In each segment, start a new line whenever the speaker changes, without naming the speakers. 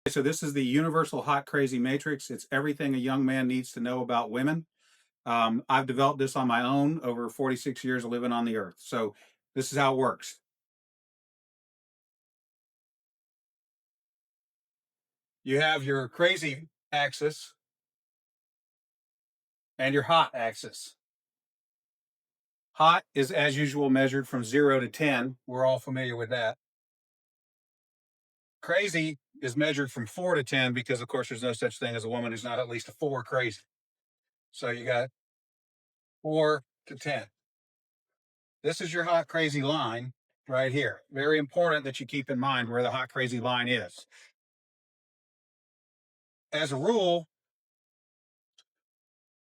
So this is the universal hot crazy matrix. It's everything a young man needs to know about women. I've developed this on my own over 46 years of living on the earth. So this is how it works. You have your crazy axis and your hot axis. Hot is, as usual, measured from 0 to 10. We're all familiar with that. Crazy is measured from 4 to 10 because, of course, there's no such thing as a woman who's not at least a 4 crazy. So you got 4 to 10. This is your hot crazy line right here. Very important that you keep in mind where the hot crazy line is. As a rule,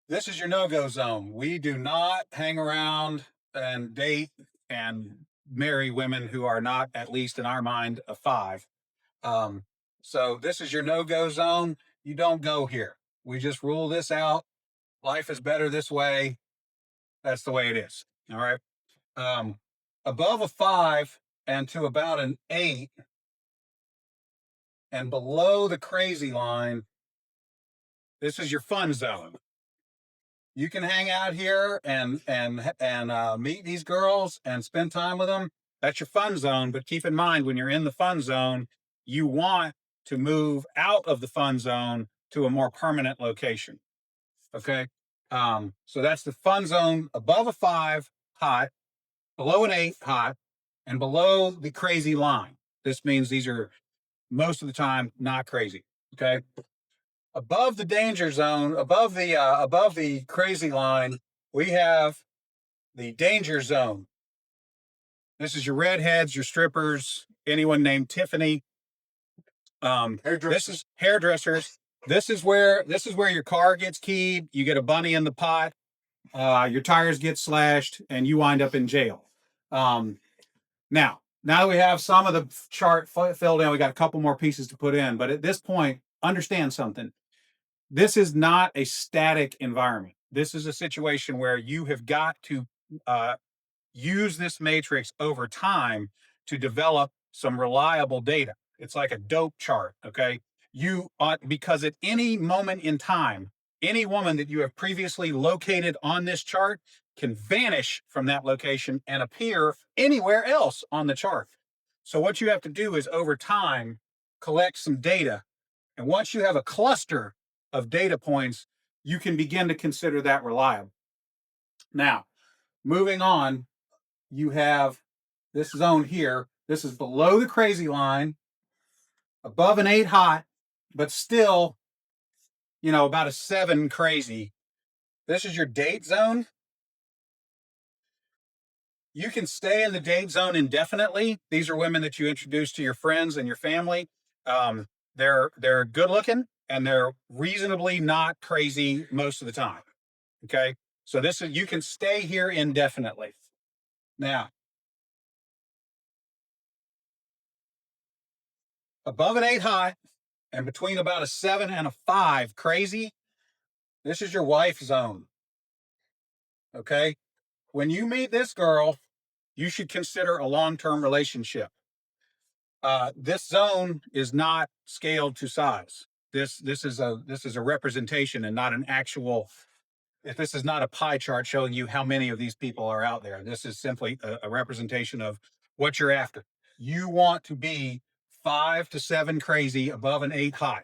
this is your no-go zone. We do not hang around and date and marry women who are not, at least in our mind, a 5. So this is your no-go zone. You don't go here. We just rule this out. Life is better this way. That's the way it is. All right. Above a 5 and to about an 8 and below the crazy line, this is your fun zone. You can hang out here and meet these girls and spend time with them. That's your fun zone. But keep in mind, when you're in the fun zone, you want to move out of the fun zone to a more permanent location. Okay. So that's the fun zone above a 5, hot, below an 8, hot, and below the crazy line. This means these are most of the time not crazy. Okay. Above the danger zone, above the crazy line, we have the danger zone. This is your redheads, your strippers, anyone named Tiffany. This is hairdressers. This is where your car gets keyed. You get a bunny in the pot. Your tires get slashed, and you wind up in jail. Now that we have some of the chart filled in, we got a couple more pieces to put in. But at this point, understand something. This is not a static environment. This is a situation where you have got to use this matrix over time to develop some reliable data. It's like a dope chart, okay? You ought, because at any moment in time, any woman that you have previously located on this chart can vanish from that location and appear anywhere else on the chart. So what you have to do is over time, collect some data. And once you have a cluster of data points, you can begin to consider that reliable. Now, moving on, you have this zone here. This is below the crazy line, above an 8 hot, but still, about a 7 crazy. This is your date zone. You can stay in the date zone indefinitely. These are women that you introduce to your friends and your family. They're good looking and they're reasonably not crazy most of the time. Okay. So you can stay here indefinitely. Now, above an 8 high and between about a 7 and a 5 crazy, this is your wife zone. Okay. When you meet this girl, you should consider a long-term relationship. This zone is not scaled to size. This is a representation and not an actual. If this is not a pie chart showing you how many of these people are out there, this is simply a representation of what you're after. You want to be 5 to 7 crazy above an 8 high.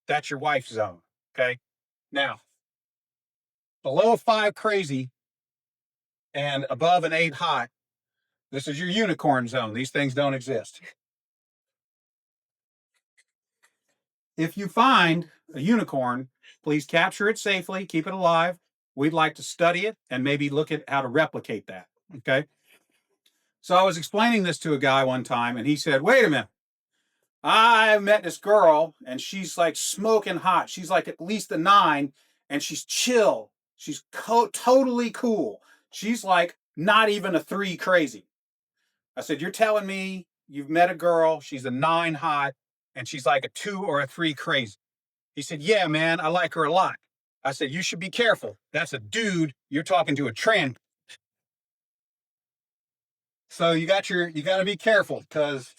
That's your wife zone. Okay. Now, below a 5 crazy and above an 8 high, this is your unicorn zone. These things don't exist. If you find a unicorn, please capture it safely, keep it alive. We'd like to study it and maybe look at how to replicate that. Okay. So I was explaining this to a guy one time and he said, wait a minute. I met this girl and she's like smoking hot. She's like at least a 9 and she's chill. She's totally cool. She's like not even a 3 crazy. I said, you're telling me you've met a girl, she's a 9 hot, and she's like a 2 or a 3 crazy. He said, yeah, man, I like her a lot. I said, you should be careful. That's a dude. You're talking to a trend. So you got to be careful because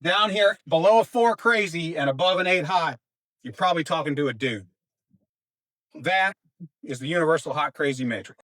Down here, below a 4 crazy and above an 8 hot, you're probably talking to a dude. That is the universal hot crazy matrix.